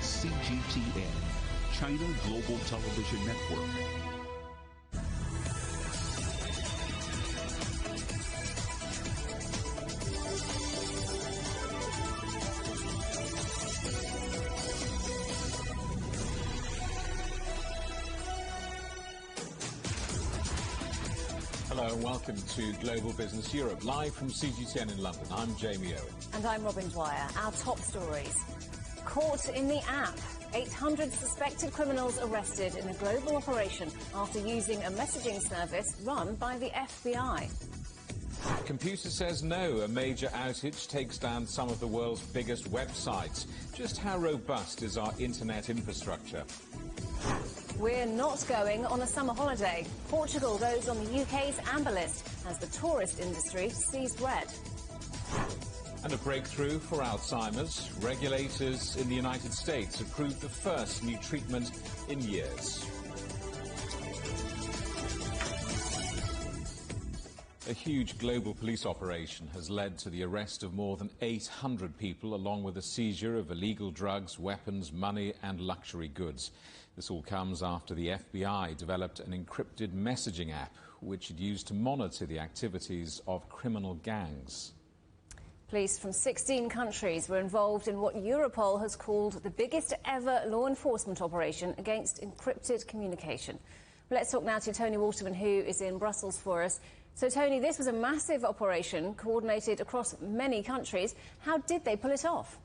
CGTN, China Global Television Network. Hello and welcome to Global Business Europe, live from CGTN in London. I'm Jamie Owen. And I'm Robin Dwyer. Our top stories. Caught in the app. 800 suspected criminals arrested in a global operation after using a messaging service run by the FBI. Computer says no. A major outage takes down some of the world's biggest websites. Just how robust is our internet infrastructure? We're not going on a summer holiday. Portugal goes on the UK's amber list as the tourist industry sees red. And a breakthrough for Alzheimer's. Regulators in the United States approved the first new treatment in years. A huge global police operation has led to the arrest of more than 800 people, along with the seizure of illegal drugs, weapons, money and luxury goods. This all comes after the FBI developed an encrypted messaging app which it used to monitor the activities of criminal gangs. Police from 16 countries were involved in what Europol has called the biggest ever law enforcement operation against encrypted communication. Let's talk now to Tony Waterman, who is in Brussels for us. So, Tony, this was a massive operation coordinated across many countries. How did they pull it off?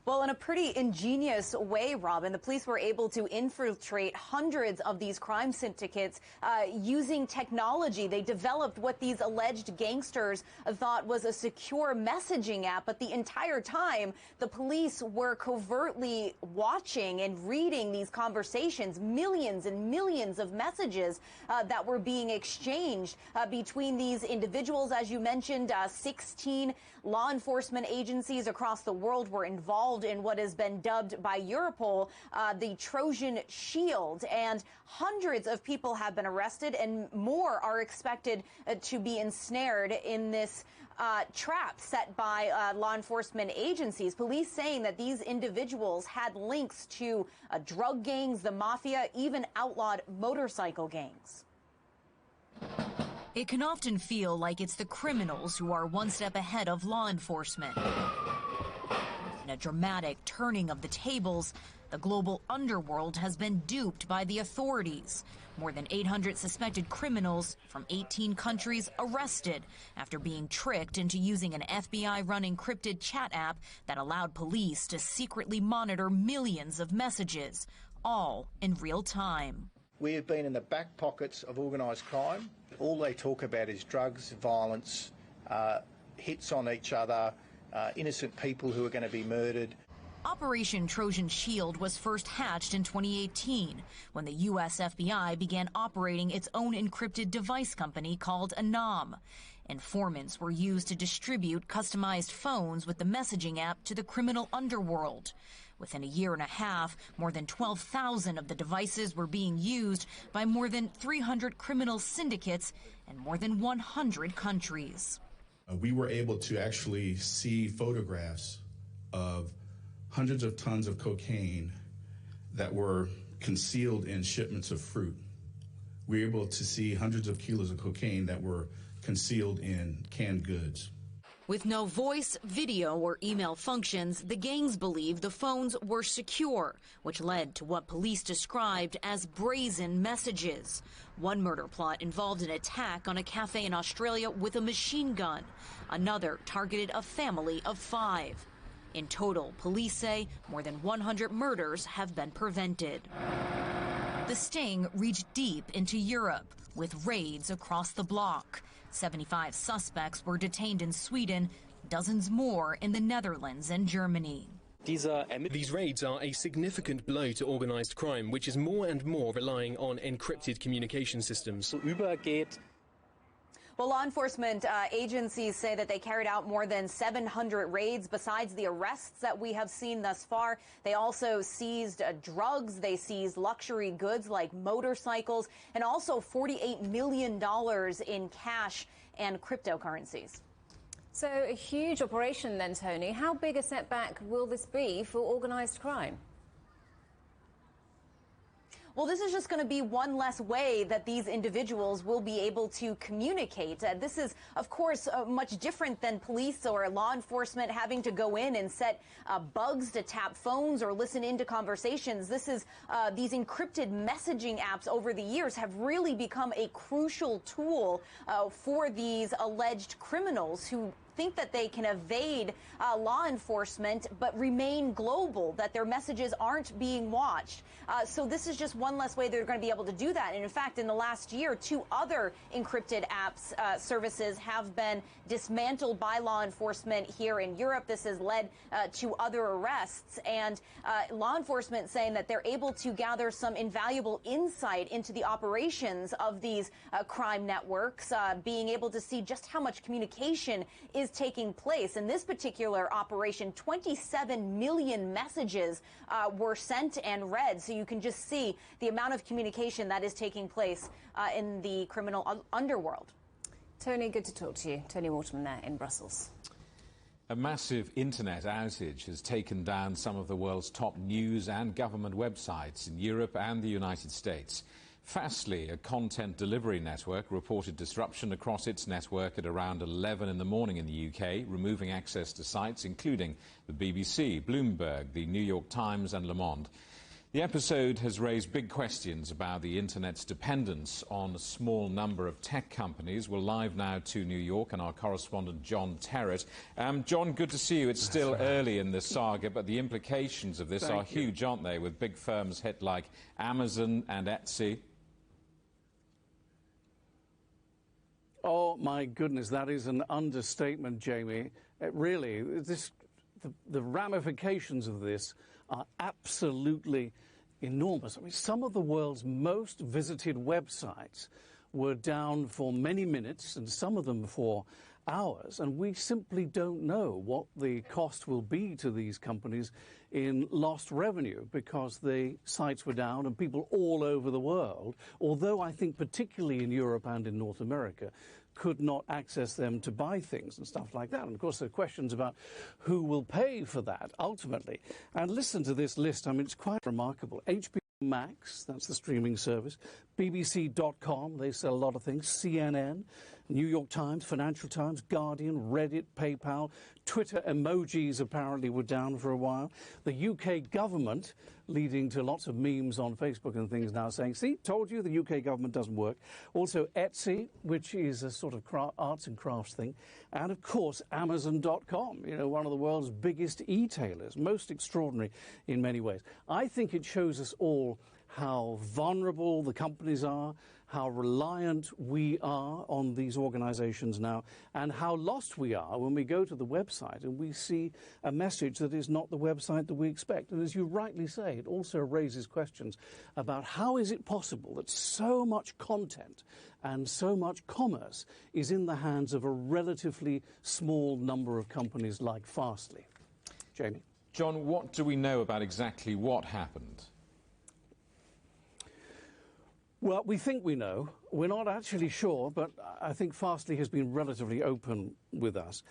Well, in a pretty ingenious way, Robin, the police were able to infiltrate hundreds of these crime syndicates using technology. They developed what these alleged gangsters thought was a secure messaging app, but the entire time the police were covertly watching and reading these conversations, millions and millions of messages that were being exchanged between these individuals. As you mentioned, 16 law enforcement agencies across the world were involved in what has been dubbed by Europol the Trojan Shield, and hundreds of people have been arrested and more are expected to be ensnared in this trap set by law enforcement agencies. Police saying that these individuals had links to drug gangs, the mafia, even outlawed motorcycle gangs. It can often feel like it's the criminals who are one step ahead of law enforcement. In a dramatic turning of the tables, the global underworld has been duped by the authorities. More than 800 suspected criminals from 18 countries arrested after being tricked into using an FBI-run encrypted chat app that allowed police to secretly monitor millions of messages, all in real time. We have been in the back pockets of organised crime. All they talk about is drugs, violence, hits on each other, innocent people who are going to be murdered. Operation Trojan Shield was first hatched in 2018 when the U.S. FBI began operating its own encrypted device company called Anam. Informants were used to distribute customized phones with the messaging app to the criminal underworld. Within a year and a half, more than 12,000 of the devices were being used by more than 300 criminal syndicates in more than 100 countries. We were able to actually see photographs of hundreds of tons of cocaine that were concealed in shipments of fruit. We were able to see hundreds of kilos of cocaine that were concealed in canned goods. With no voice, video, or email functions, the gangs believed the phones were secure, which led to what police described as brazen messages. One murder plot involved an attack on a cafe in Australia with a machine gun. Another targeted a family of 5. In total, police say more than 100 murders have been prevented. The sting reached deep into Europe, with raids across the bloc. 75 suspects were detained in Sweden, dozens more in the Netherlands and Germany. These raids are a significant blow to organized crime, which is more and more relying on encrypted communication systems. Well, law enforcement agencies say that they carried out more than 700 raids besides the arrests that we have seen thus far. They also seized drugs. They seized luxury goods like motorcycles and also $48 million in cash and cryptocurrencies. So a huge operation then, Tony. How big a setback will this be for organised crime? Well, this is just going to be one less way that these individuals will be able to communicate. This is, of course, much different than police or law enforcement having to go in and set bugs to tap phones or listen into conversations. This is these encrypted messaging apps over the years have really become a crucial tool for these alleged criminals who think that they can evade law enforcement but remain global, that their messages aren't being watched. So this is just one less way they're going to be able to do that. And in fact, in the last year, 2 other encrypted apps services have been dismantled by law enforcement here in Europe. This has led to other arrests, and law enforcement saying that they're able to gather some invaluable insight into the operations of these crime networks, being able to see just how much communication is taking place. In this particular operation, 27 million messages were sent and read. So you can just see the amount of communication that is taking place in the criminal underworld. Tony, good to talk to you. Tony Waterman there in Brussels. A massive internet outage has taken down some of the world's top news and government websites in Europe and the United States. Fastly, a content delivery network, reported disruption across its network at around 11 in the morning in the UK, removing access to sites including the BBC, Bloomberg, the New York Times and Le Monde. The episode has raised big questions about the internet's dependence on a small number of tech companies. We're live now to New York and our correspondent John Terrett. John, good to see you. It's still early in the saga, but the implications of this are huge, aren't they, with big firms hit like Amazon and Etsy? Oh, my goodness, that is an understatement, Jamie. Really, the ramifications of this are absolutely enormous. I mean, some of the world's most visited websites were down for many minutes, and some of them for hours, and we simply don't know what the cost will be to these companies in lost revenue because the sites were down and people all over the world, although I think particularly in Europe and in North America, could not access them to buy things and stuff like that. And of course there are questions about who will pay for that ultimately. And listen to this list. I mean, it's quite remarkable. HBO Max, that's the streaming service, BBC.com, they sell a lot of things, CNN, New York Times, Financial Times, Guardian, Reddit, PayPal, Twitter emojis apparently were down for a while. The UK government, leading to lots of memes on Facebook and things now saying, see, told you the UK government doesn't work. Also Etsy, which is a sort of arts and crafts thing. And of course, Amazon.com, you know, one of the world's biggest e-tailers, most extraordinary in many ways. I think it shows us all how vulnerable the companies are, how reliant we are on these organizations now, and how lost we are when we go to the website and we see a message that is not the website that we expect. And as you rightly say, it also raises questions about how is it possible that so much content and so much commerce is in the hands of a relatively small number of companies like Fastly. Jamie? John, what do we know about exactly what happened? Well, we think we know. We're not actually sure, but I think Fastly has been relatively open with us.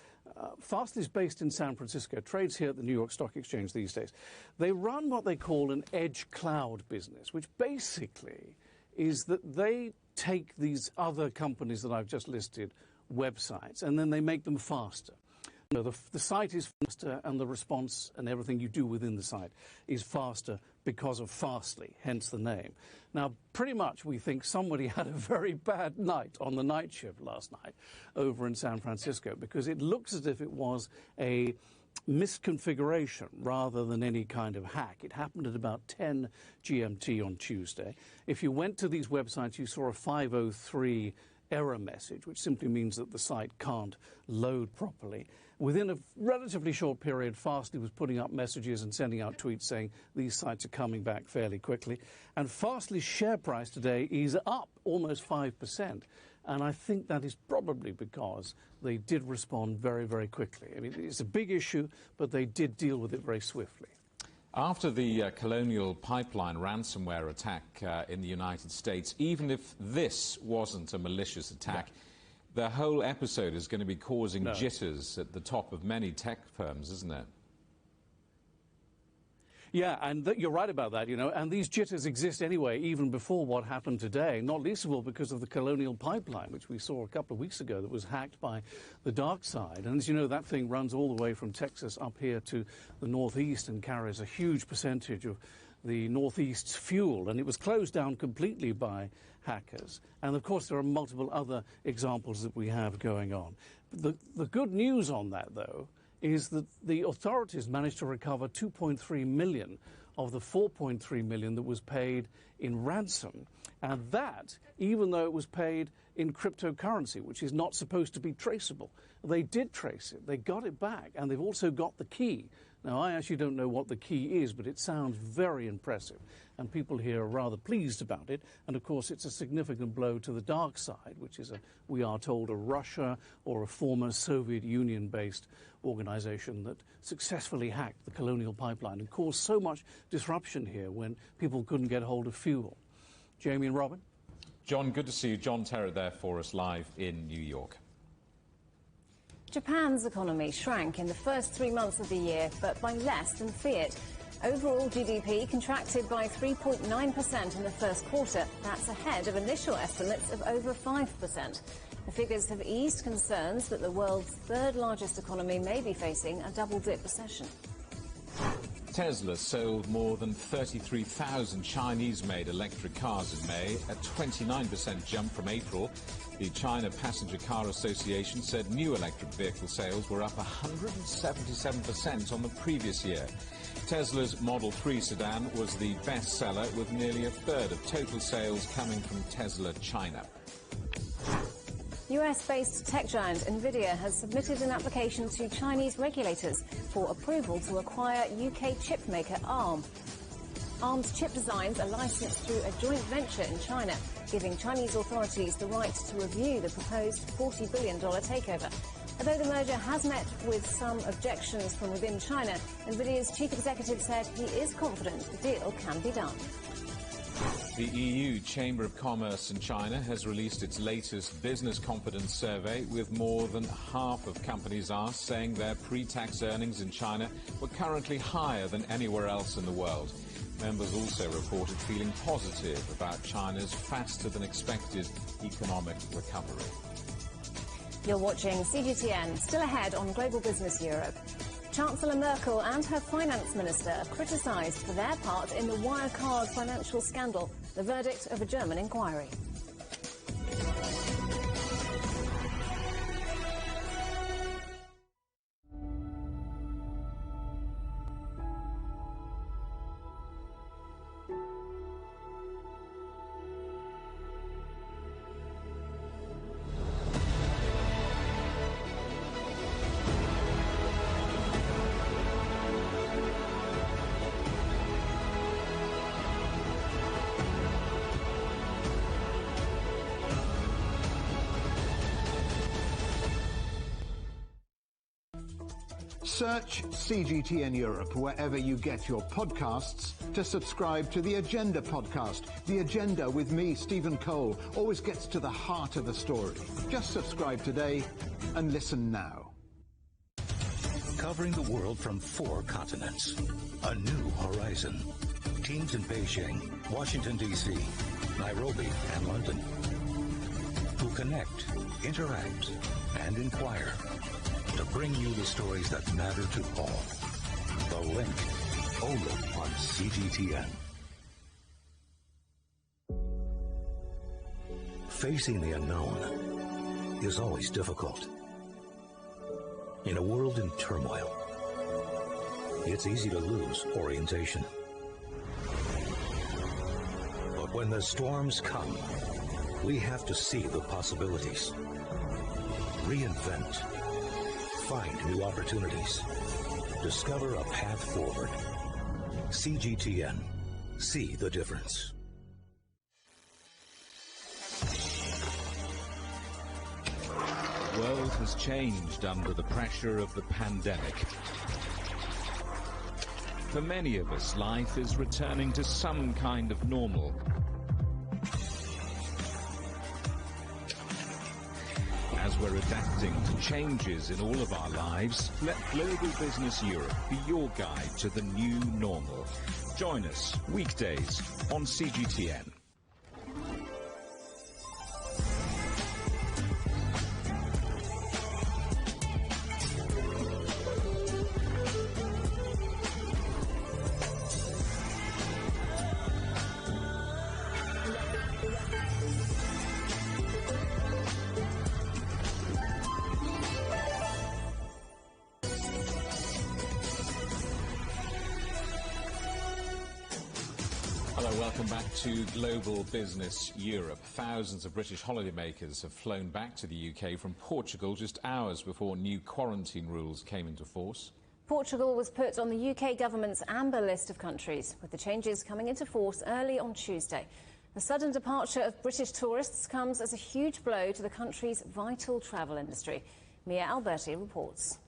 Fastly is based in San Francisco, trades here at the New York Stock Exchange these days. They run what they call an edge cloud business, which basically is that they take these other companies that I've just listed, websites, and then they make them faster. You know, the site is faster and the response and everything you do within the site is faster because of Fastly, hence the name. Now, pretty much we think somebody had a very bad night on the night shift last night over in San Francisco because it looks as if it was a misconfiguration rather than any kind of hack. It happened at about 10 GMT on Tuesday. If you went to these websites, you saw a 503 error message, which simply means that the site can't load properly. Within a relatively short period, Fastly was putting up messages and sending out tweets saying these sites are coming back fairly quickly. And Fastly's share price today is up almost 5%. And I think that is probably because they did respond very, very quickly. I mean, it's a big issue, but they did deal with it very swiftly. After the Colonial Pipeline ransomware attack in the United States, even if this wasn't a malicious attack, The whole episode is going to be causing jitters at the top of many tech firms, isn't it? Yeah, and you're right about that, you know, and these jitters exist anyway, even before what happened today, not least of all because of the Colonial Pipeline, which we saw a couple of weeks ago that was hacked by the dark side. And as you know, that thing runs all the way from Texas up here to the northeast and carries a huge percentage of the northeast's fuel, and it was closed down completely by hackers. And of course, there are multiple other examples that we have going on. The good news on that, though, is that the authorities managed to recover 2.3 million of the 4.3 million that was paid in ransom. And that, even though it was paid in cryptocurrency, which is not supposed to be traceable, they did trace it. They got it back, and they've also got the key. Now, I actually don't know what the key is, but it sounds very impressive, and people here are rather pleased about it. And, of course, it's a significant blow to the dark side, which is, we are told, a Russia or a former Soviet Union-based organization that successfully hacked the Colonial Pipeline and caused so much disruption here when people couldn't get hold of fuel. Jamie and Robin? John, good to see you. John Terrett there for us live in New York. Japan's economy shrank in the first 3 months of the year, but by less than feared. Overall GDP contracted by 3.9% in the first quarter. That's ahead of initial estimates of over 5%. The figures have eased concerns that the world's third largest economy may be facing a double-dip recession. Tesla sold more than 33,000 Chinese-made electric cars in May, a 29% jump from April. The China Passenger Car Association said new electric vehicle sales were up 177% on the previous year. Tesla's Model 3 sedan was the best seller, with nearly a third of total sales coming from Tesla China. US-based tech giant Nvidia has submitted an application to Chinese regulators for approval to acquire UK chip maker ARM. ARM's chip designs are licensed through a joint venture in China, giving Chinese authorities the right to review the proposed $40 billion takeover. Although the merger has met with some objections from within China, Nvidia's chief executive said he is confident the deal can be done. The EU Chamber of Commerce in China has released its latest business confidence survey, with more than half of companies asked saying their pre-tax earnings in China were currently higher than anywhere else in the world. Members also reported feeling positive about China's faster-than-expected economic recovery. You're watching CGTN, still ahead on Global Business Europe. Chancellor Merkel and her finance minister are criticised for their part in the Wirecard financial scandal, the verdict of a German inquiry. Search CGTN Europe wherever you get your podcasts to subscribe to the Agenda podcast. The Agenda with me, Stephen Cole, always gets to the heart of the story. Just subscribe today and listen now. Covering the world from 4 continents. A new horizon. Teams in Beijing, Washington, D.C., Nairobi, and London. Who connect, interact, and inquire to bring you the stories that matter to all. The Link, only on CGTN. Facing the unknown is always difficult. In a world in turmoil, it's easy to lose orientation. But when the storms come, we have to see the possibilities. Reinvent. Find new opportunities. Discover a path forward. CGTN. See the difference. The world has changed under the pressure of the pandemic. For many of us, life is returning to some kind of normal. we're adapting to changes in all of our lives, let Global Business Europe be your guide to the new normal. Join us weekdays on CGTN. Hello, welcome back to Global Business Europe. Thousands of British holidaymakers have flown back to the UK from Portugal just hours before new quarantine rules came into force. Portugal was put on the UK government's amber list of countries, with the changes coming into force early on Tuesday. The sudden departure of British tourists comes as a huge blow to the country's vital travel industry. Mia Alberti reports.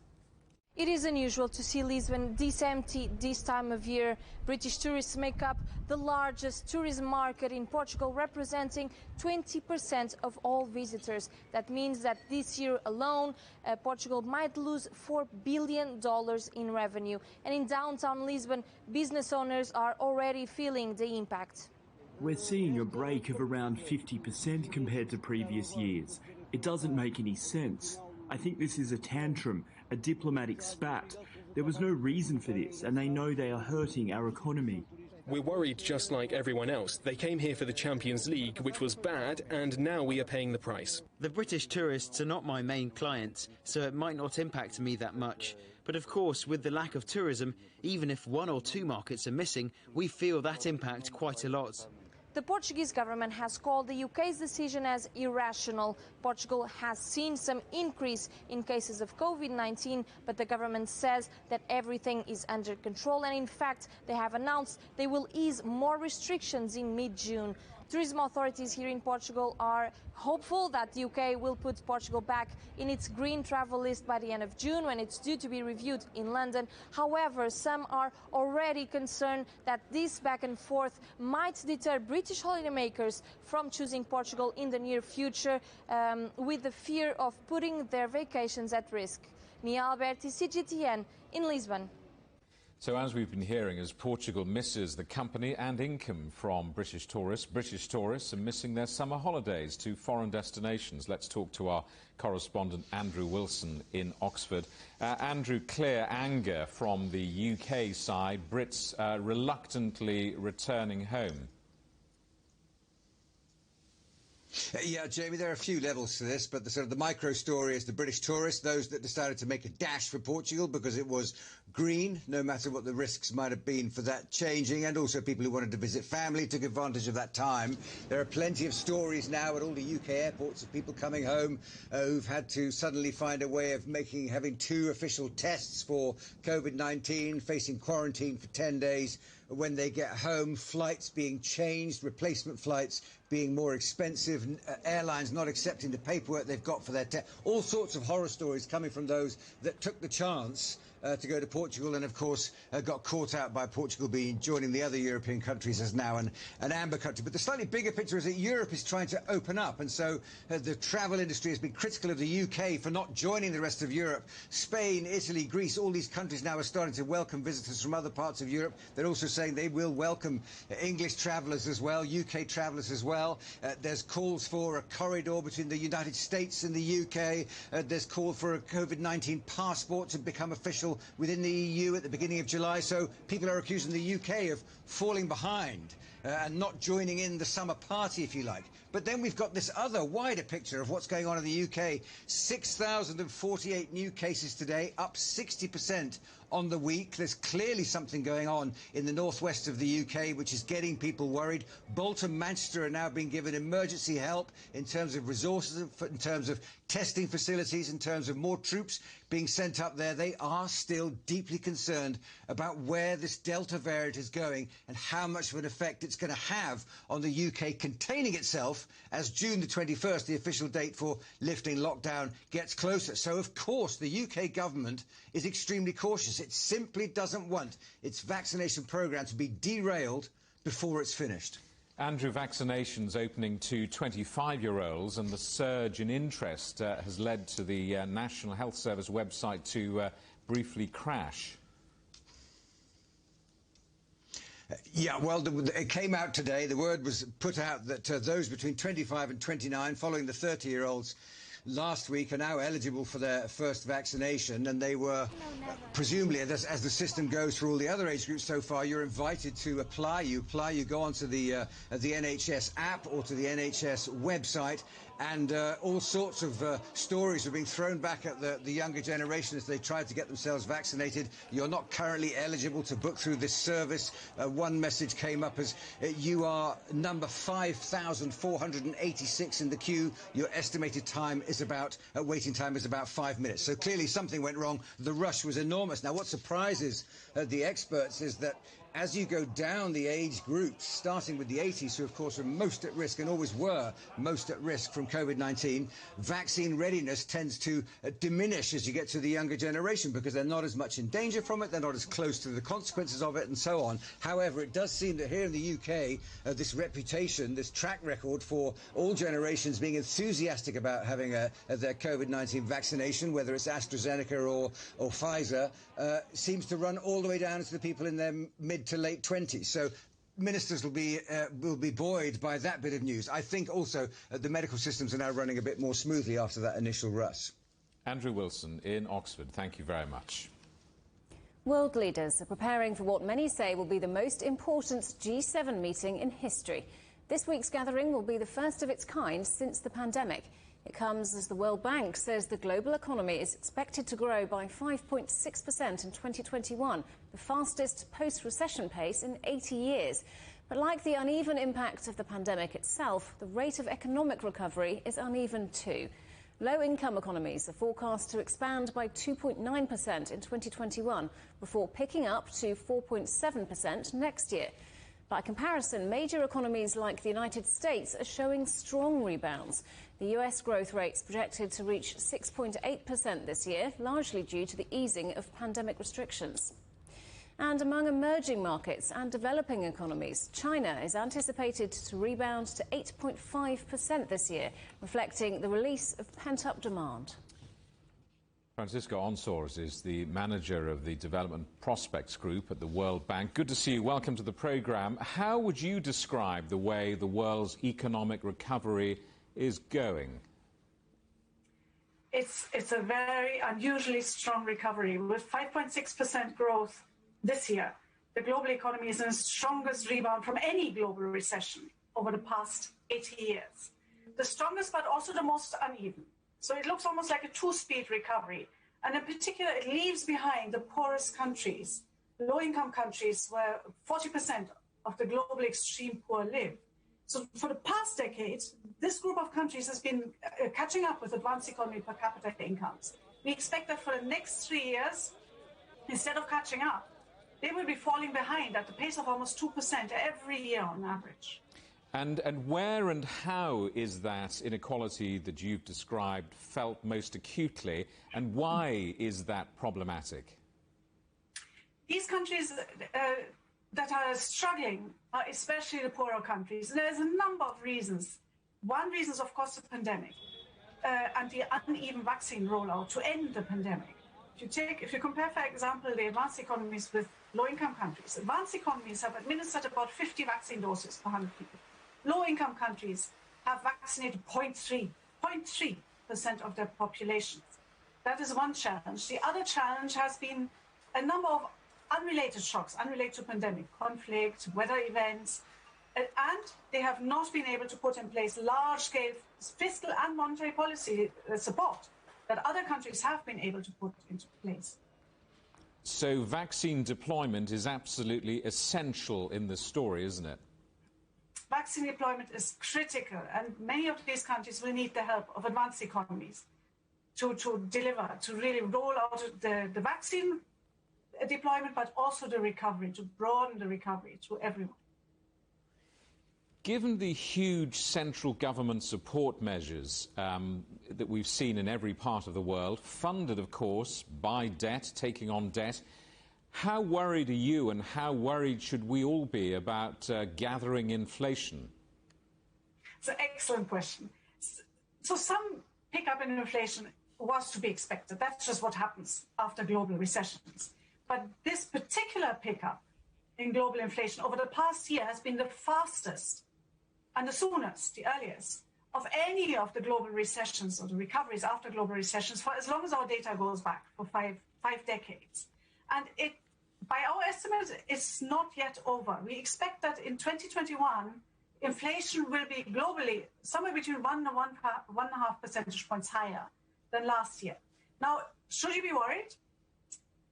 It is unusual to see Lisbon this empty this time of year. British tourists make up the largest tourism market in Portugal, representing 20% of all visitors. That means that this year alone, Portugal might lose $4 billion in revenue. And in downtown Lisbon, business owners are already feeling the impact. We're seeing a break of around 50% compared to previous years. It doesn't make any sense. I think this is a tantrum, a diplomatic spat. There was no reason for this, and they know they are hurting our economy. We're worried just like everyone else. They came here for the Champions League, which was bad, and now we are paying the price. The British tourists are not my main clients, so it might not impact me that much. But of course, with the lack of tourism, even if one or two markets are missing, we feel that impact quite a lot. The Portuguese government has called the UK's decision as irrational. Portugal has seen some increase in cases of COVID-19, but the government says that everything is under control, and in fact, they have announced they will ease more restrictions in mid-June. Tourism authorities here in Portugal are hopeful that the UK will put Portugal back in its green travel list by the end of June, when it's due to be reviewed in London. However, some are already concerned that this back and forth might deter British holidaymakers from choosing Portugal in the near future, with the fear of putting their vacations at risk. Mia Alberti, CGTN in Lisbon. So as we've been hearing, as Portugal misses the company and income from British tourists are missing their summer holidays to foreign destinations. Let's talk to our correspondent Andrew Wilson in Oxford. Andrew, clear anger from the UK side, Brits reluctantly returning home. Yeah, Jamie, there are a few levels to this, but the micro story is the British tourists, those that decided to make a dash for Portugal because it was green, no matter what the risks might have been for that changing, and also people who wanted to visit family took advantage of that time. There are plenty of stories now at all the UK airports of people coming home who've had to suddenly find a way of having 2 official tests for COVID-19, facing quarantine for 10 days when they get home, flights being changed, replacement flights being more expensive, airlines not accepting the paperwork they've got for their all sorts of horror stories coming from those that took the chance to go to Portugal and, of course, got caught out by Portugal joining the other European countries as now an amber country. But the slightly bigger picture is that Europe is trying to open up, and so the travel industry has been critical of the UK for not joining the rest of Europe. Spain, Italy, Greece, all these countries now are starting to welcome visitors from other parts of Europe. They're also saying they will welcome English travellers as well, UK travellers as well. There's calls for a corridor between the United States and the UK. There's call for a COVID-19 passport to become official within the EU at the beginning of July. So people are accusing the UK of falling behind and not joining in the summer party, if you like. But then we've got this other wider picture of what's going on in the UK. 6,048 new cases today, up 60% on the week. There's clearly something going on in the northwest of the UK which is getting people worried. Bolton, Manchester are now being given emergency help in terms of resources, in terms of testing facilities, in terms of more troops being sent up there. They are still deeply concerned about where this Delta variant is going and how much of an effect it's going to have on the UK containing itself as June the 21st, the official date for lifting lockdown, gets closer. So, of course, the UK government is extremely cautious. It simply doesn't want its vaccination programme to be derailed before it's finished. Andrew, vaccinations opening to 25-year-olds and the surge in interest has led to the National Health Service website to briefly crash. Yeah, well, it came out today. The word was put out that those between 25 and 29, following the 30-year-olds last week, are now eligible for their first vaccination, and they were presumably, as the system goes for all the other age groups so far, you're invited to apply. You go onto the NHS app or to the NHS website, and all sorts of stories are being thrown back at the younger generation as they try to get themselves vaccinated. You're not currently eligible to book through this service. One message came up as you are number 5,486 in the queue. Your estimated time is waiting time is about 5 minutes. So clearly something went wrong. The rush was enormous. Now, what surprises the experts is that as you go down the age groups, starting with the 80s, who of course are most at risk and always were most at risk from COVID-19, vaccine readiness tends to diminish as you get to the younger generation because they're not as much in danger from it, they're not as close to the consequences of it, and so on. However, it does seem that here in the UK, this reputation, this track record for all generations being enthusiastic about having their COVID-19 vaccination, whether it's AstraZeneca or Pfizer, seems to run all the way down to the people in their mid to late 20s. So ministers will be buoyed by that bit of news. I think also the medical systems are now running a bit more smoothly after that initial rush. Andrew Wilson in Oxford, thank you very much. World leaders are preparing for what many say will be the most important G7 meeting in history. This week's gathering will be the first of its kind since the pandemic. It comes as the World Bank says the global economy is expected to grow by 5.6% in 2021, the fastest post-recession pace in 80 years. But like the uneven impact of the pandemic itself, the rate of economic recovery is uneven too. Low-income economies are forecast to expand by 2.9% in 2021 before picking up to 4.7% next year. By comparison, major economies like the United States are showing strong rebounds. The US growth rate's projected to reach 6.8% this year, largely due to the easing of pandemic restrictions. And among emerging markets and developing economies, China is anticipated to rebound to 8.5% this year, reflecting the release of pent-up demand. Francisco Onsores is the manager of the Development Prospects Group at the World Bank. Good to see you. Welcome to the programme. How would you describe the way the world's economic recovery is going? It's a very unusually strong recovery. With 5.6% growth this year, the global economy is in its strongest rebound from any global recession over the past 80 years. The strongest, but also the most uneven. So it looks almost like a two-speed recovery. And in particular, it leaves behind the poorest countries, low-income countries where 40% of the global extreme poor live. So for the past decade, this group of countries has been catching up with advanced economy per capita incomes. We expect that for the next 3 years, instead of catching up, they will be falling behind at the pace of almost 2% every year on average. And where and how is that inequality that you've described felt most acutely, and why is that problematic? These countries that are struggling are especially the poorer countries. And there's a number of reasons. One reason is, of course, the pandemic and the uneven vaccine rollout to end the pandemic. If you compare, for example, the advanced economies with low-income countries, advanced economies have administered about 50 vaccine doses per 100 people. Low-income countries have vaccinated 0.3% of their populations. That is one challenge. The other challenge has been a number of unrelated shocks, unrelated to pandemic, conflict, weather events, and they have not been able to put in place large-scale fiscal and monetary policy support that other countries have been able to put into place. So vaccine deployment is absolutely essential in this story, isn't it? Vaccine deployment is critical, and many of these countries will need the help of advanced economies to deliver, to really roll out the vaccine deployment, but also the recovery, to broaden the recovery to everyone. Given the huge central government support measures that we've seen in every part of the world, funded, of course, by debt, taking on debt, How worried are you, and how worried should we all be about gathering inflation? It's an excellent question. So some pickup in inflation was to be expected. That's just what happens after global recessions. But this particular pickup in global inflation over the past year has been the fastest and the soonest, the earliest, of any of the global recessions or the recoveries after global recessions for as long as our data goes back, for five decades. And it, by our estimates, it's not yet over. We expect that in 2021, inflation will be globally somewhere between 1 and 1.5 percentage points higher than last year. Now, should you be worried?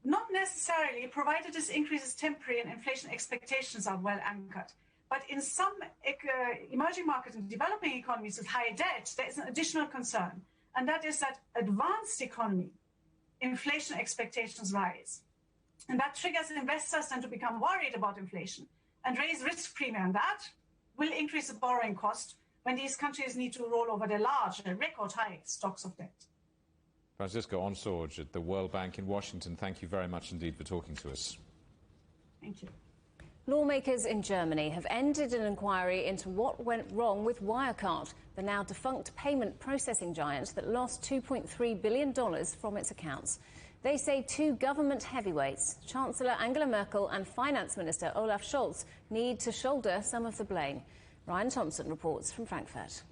Not necessarily, provided this increase is temporary and inflation expectations are well anchored. But in some emerging markets and developing economies with high debt, there is an additional concern, and that is that advanced economy inflation expectations rise. And that triggers investors then to become worried about inflation and raise risk premium. And that will increase the borrowing cost when these countries need to roll over their large and record high stocks of debt. Francisco Outage at the World Bank in Washington, thank you very much indeed for talking to us. Thank you. Lawmakers in Germany have ended an inquiry into what went wrong with Wirecard, the now defunct payment processing giant that lost $2.3 billion from its accounts. They say two government heavyweights, Chancellor Angela Merkel and Finance Minister Olaf Scholz, need to shoulder some of the blame. Ryan Thompson reports from Frankfurt.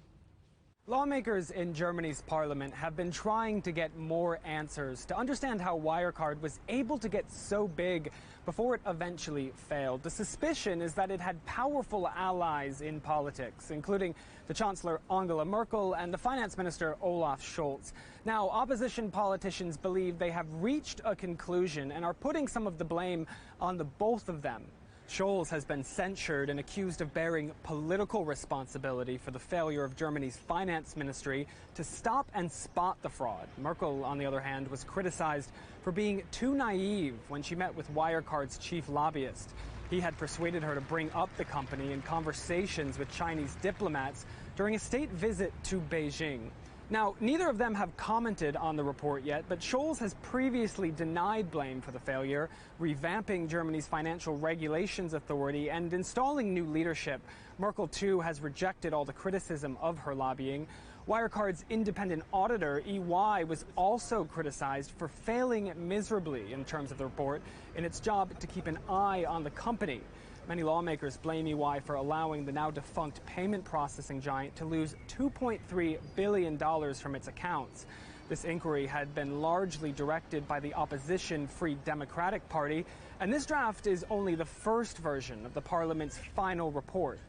Lawmakers in Germany's parliament have been trying to get more answers to understand how Wirecard was able to get so big before it eventually failed. The suspicion is that it had powerful allies in politics, including the Chancellor Angela Merkel and the Finance Minister Olaf Scholz. Now, opposition politicians believe they have reached a conclusion and are putting some of the blame on the both of them. Scholz has been censured and accused of bearing political responsibility for the failure of Germany's finance ministry to stop and spot the fraud. Merkel, on the other hand, was criticized for being too naive when she met with Wirecard's chief lobbyist. He had persuaded her to bring up the company in conversations with Chinese diplomats during a state visit to Beijing. Now, neither of them have commented on the report yet, but Scholz has previously denied blame for the failure, revamping Germany's Financial Regulations Authority and installing new leadership. Merkel, too, has rejected all the criticism of her lobbying. Wirecard's independent auditor, EY, was also criticized for failing miserably in terms of the report in its job to keep an eye on the company. Many lawmakers blame EY for allowing the now defunct payment processing giant to lose $2.3 billion from its accounts. This inquiry had been largely directed by the opposition Free Democratic Party, and this draft is only the first version of the parliament's final report.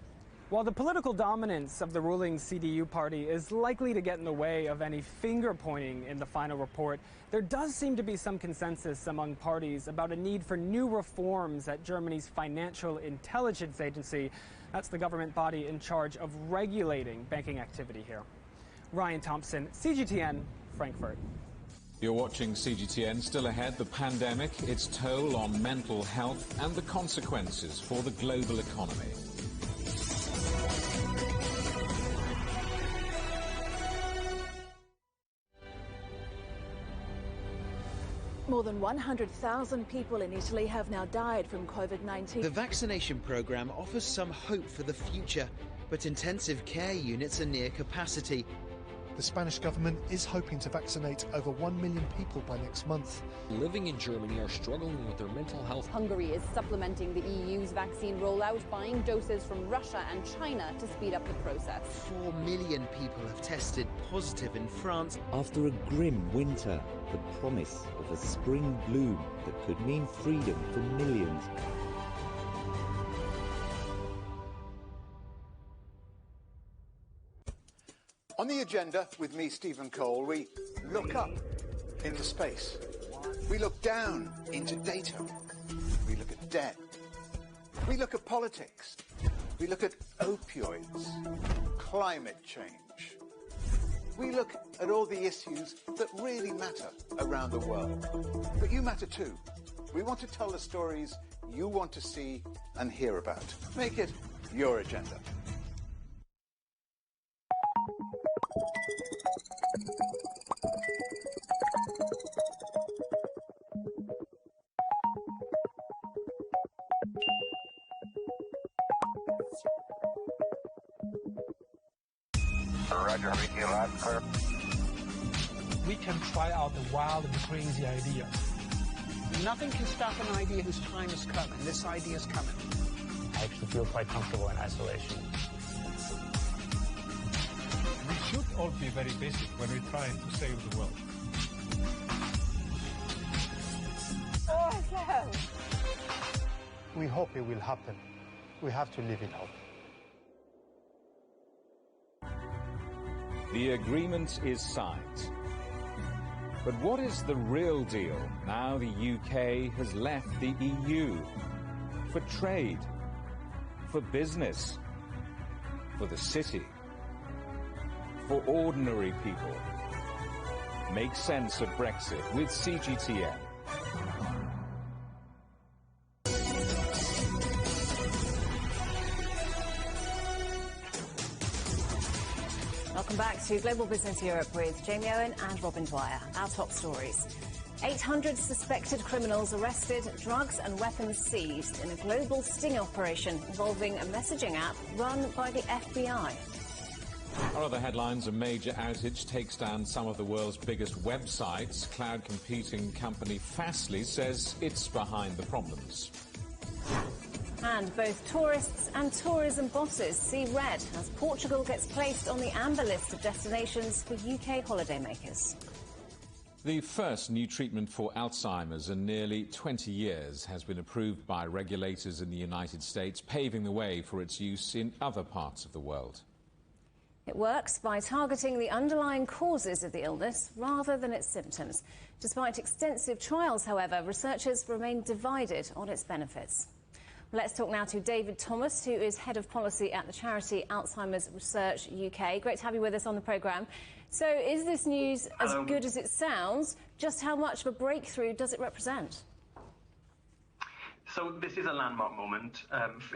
While the political dominance of the ruling CDU party is likely to get in the way of any finger-pointing in the final report, there does seem to be some consensus among parties about a need for new reforms at Germany's Financial Intelligence Agency. That's the government body in charge of regulating banking activity here. Ryan Thompson, CGTN, Frankfurt. You're watching CGTN. Still ahead, the pandemic, its toll on mental health and the consequences for the global economy. More than 100,000 people in Italy have now died from COVID-19. The vaccination programme offers some hope for the future, but intensive care units are near capacity. The Spanish government is hoping to vaccinate over 1 million people by next month. Living in Germany are struggling with their mental health. Hungary is supplementing the EU's vaccine rollout, buying doses from Russia and China to speed up the process. 4 million people have tested positive in France. After a grim winter, the promise of a spring bloom that could mean freedom for millions. On the agenda with me, Stephen Cole, we look up into space. We look down into data. We look at debt. We look at politics. We look at opioids, climate change. We look at all the issues that really matter around the world. But you matter too. We want to tell the stories you want to see and hear about. Make it your agenda. Roger, that's clear. We can try out the wild and crazy ideas. Nothing can stop an idea whose time is coming. This idea is coming. I actually feel quite comfortable in isolation. We should all be very busy when we're trying to save the world. Awesome! We hope it will happen. We have to live in hope. The agreement is signed. But what is the real deal now the UK has left the EU? For trade, for business, for the city, for ordinary people. Make sense of Brexit with CGTN. Welcome back to Global Business Europe with Jamie Owen and Robin Dwyer. Our top stories. 800 suspected criminals arrested, drugs and weapons seized in a global sting operation involving a messaging app run by the FBI. Our other headlines: a major outage takes down some of the world's biggest websites. Cloud computing company Fastly says it's behind the problems. And both tourists and tourism bosses see red as Portugal gets placed on the amber list of destinations for UK holidaymakers. The first new treatment for Alzheimer's in nearly 20 years has been approved by regulators in the United States, paving the way for its use in other parts of the world. It works by targeting the underlying causes of the illness rather than its symptoms. Despite extensive trials, however, researchers remain divided on its benefits. Let's talk now to David Thomas, who is Head of Policy at the charity Alzheimer's Research UK. Great to have you with us on the programme. So is this news as good as it sounds? Just how much of a breakthrough does it represent? So this is a landmark moment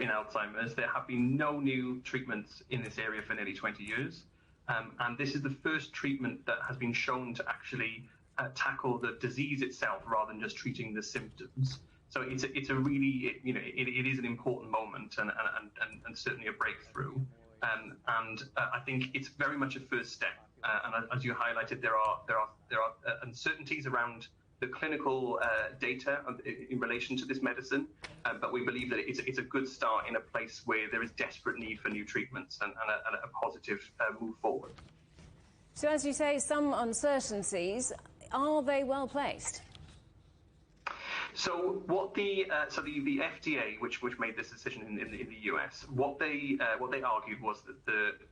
in Alzheimer's. There have been no new treatments in this area for nearly 20 years. And this is the first treatment that has been shown to actually tackle the disease itself rather than just treating the symptoms. So it's a really, it is an important moment and certainly a breakthrough. And I think it's very much a first step. And as you highlighted, there are uncertainties around the clinical data in relation to this medicine, but we believe that it's a good start in a place where there is desperate need for new treatments and a positive move forward. So as you say, some uncertainties, are they well placed? So what the FDA, which made this decision in the US, what they argued was that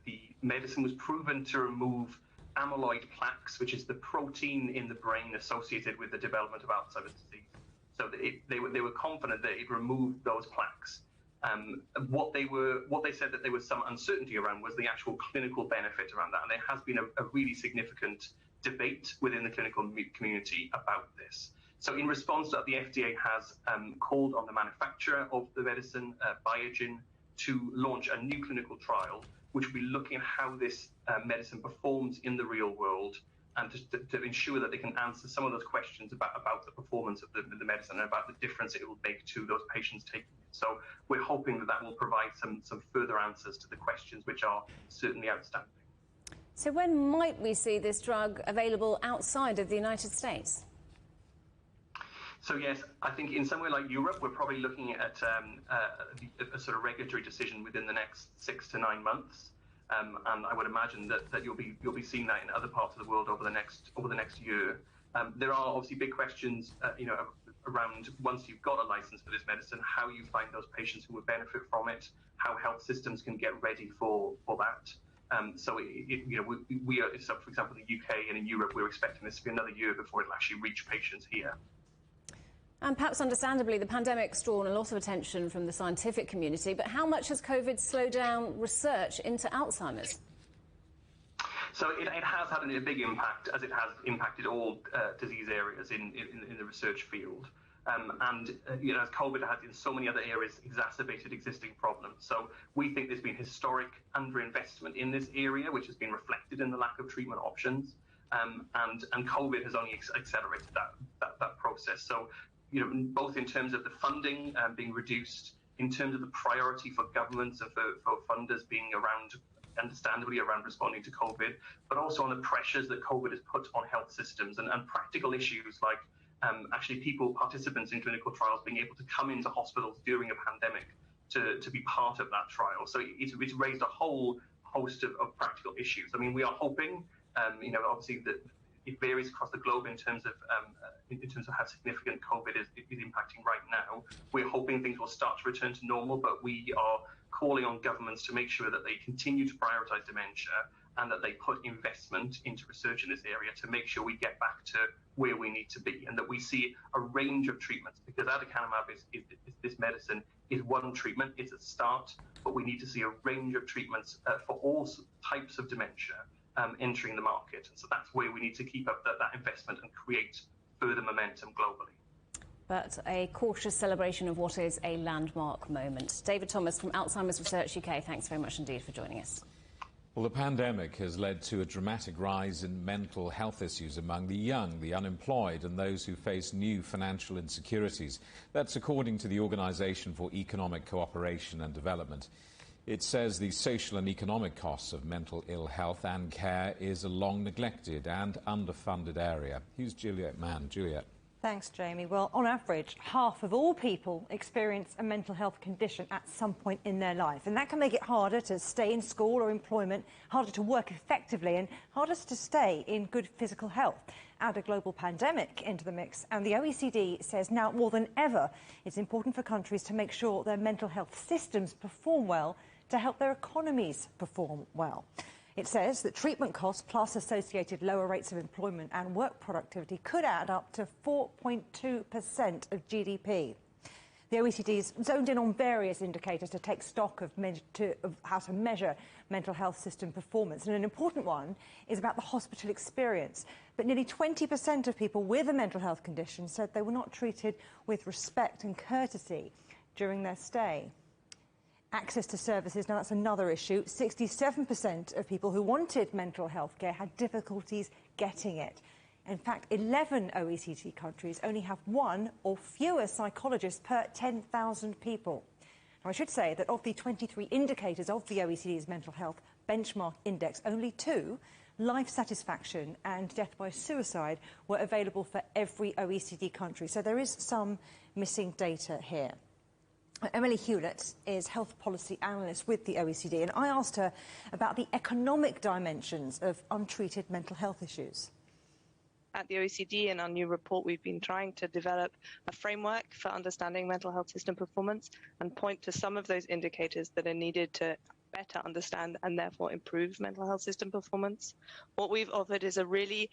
the medicine was proven to remove amyloid plaques, which is the protein in the brain associated with the development of Alzheimer's disease. So they were confident that it removed those plaques. What they said that there was some uncertainty around was the actual clinical benefit around that, and there has been a really significant debate within the clinical community about this. So in response to that, the FDA has called on the manufacturer of the medicine, Biogen, to launch a new clinical trial, which will be looking at how this medicine performs in the real world and to ensure that they can answer some of those questions about the performance of the medicine and about the difference it will make to those patients taking it. So we're hoping that will provide some further answers to the questions which are certainly outstanding. So when might we see this drug available outside of the United States? So yes, I think in somewhere like Europe, we're probably looking at a sort of regulatory decision within the next 6 to 9 months, and I would imagine that you'll be seeing that in other parts of the world over the next year. There are obviously big questions, around once you've got a license for this medicine, how you find those patients who would benefit from it, how health systems can get ready for that. So we are, so for example, in the UK and in Europe, we're expecting this to be another year before it'll actually reach patients here. And perhaps understandably, the pandemic's drawn a lot of attention from the scientific community, but how much has COVID slowed down research into Alzheimer's? So it has had a big impact, as it has impacted all disease areas in the research field. As COVID has in so many other areas exacerbated existing problems. So we think there's been historic underinvestment in this area, which has been reflected in the lack of treatment options. And COVID has only accelerated that process. So, both in terms of the funding being reduced, in terms of the priority for governments and for funders being around understandably, around responding to COVID, but also on the pressures that COVID has put on health systems and practical issues like actually participants in clinical trials being able to come into hospitals during a pandemic to be part of that trial. So it's raised a whole host of practical issues. I mean, we are hoping, obviously that it varies across the globe in terms of how significant COVID is impacting right now. We're hoping things will start to return to normal, but we are calling on governments to make sure that they continue to prioritise dementia and that they put investment into research in this area to make sure we get back to where we need to be, and that we see a range of treatments, because aducanumab this medicine is one treatment, it's a start, but we need to see a range of treatments for all types of dementia entering the market. And so that's where we need to keep up that investment and create further momentum globally. But a cautious celebration of what is a landmark moment. David Thomas from Alzheimer's Research UK, thanks very much indeed for joining us. Well, the pandemic has led to a dramatic rise in mental health issues among the young, the unemployed and those who face new financial insecurities. That's according to the Organisation for Economic Cooperation and Development. It says the social and economic costs of mental ill health and care is a long neglected and underfunded area. Here's Juliet Mann. Juliet. Thanks, Jamie. Well, on average, half of all people experience a mental health condition at some point in their life. And that can make it harder to stay in school or employment, harder to work effectively and harder to stay in good physical health. Add a global pandemic into the mix, and the OECD says now more than ever it's important for countries to make sure their mental health systems perform well to help their economies perform well. It says that treatment costs plus associated lower rates of employment and work productivity could add up to 4.2% of GDP. The OECD's zoned in on various indicators to take stock of how to measure mental health system performance. And an important one is about the hospital experience. But nearly 20% of people with a mental health condition said they were not treated with respect and courtesy during their stay. Access to services, now that's another issue. 67% of people who wanted mental health care had difficulties getting it. In fact, 11 OECD countries only have one or fewer psychologists per 10,000 people. Now, I should say that of the 23 indicators of the OECD's mental health benchmark index, only 2, life satisfaction and death by suicide, were available for every OECD country. So there is some missing data here. Emily Hewlett is health policy analyst with the OECD, and I asked her about the economic dimensions of untreated mental health issues. At the OECD, in our new report, we've been trying to develop a framework for understanding mental health system performance and point to some of those indicators that are needed to better understand and therefore improve mental health system performance. What we've offered is a really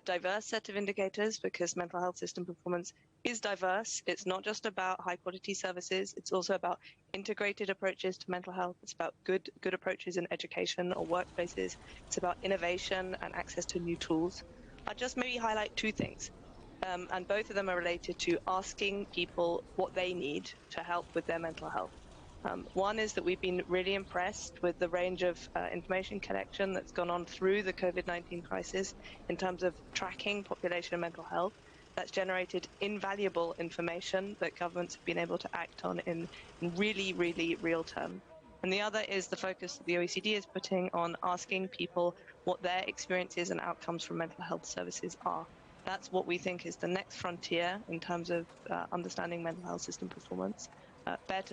diverse set of indicators, because mental health system performance is diverse. It's not just about high quality services. It's also about integrated approaches to mental health. It's about good approaches in education or workplaces. It's about innovation and access to new tools. I'll just maybe highlight 2 things. And both of them are related to asking people what they need to help with their mental health. One is that we've been really impressed with the range of information collection that's gone on through the COVID-19 crisis in terms of tracking population mental health. That's generated invaluable information that governments have been able to act on in really, really real terms. And the other is the focus that the OECD is putting on asking people what their experiences and outcomes from mental health services are. That's what we think is the next frontier in terms of understanding mental health system performance.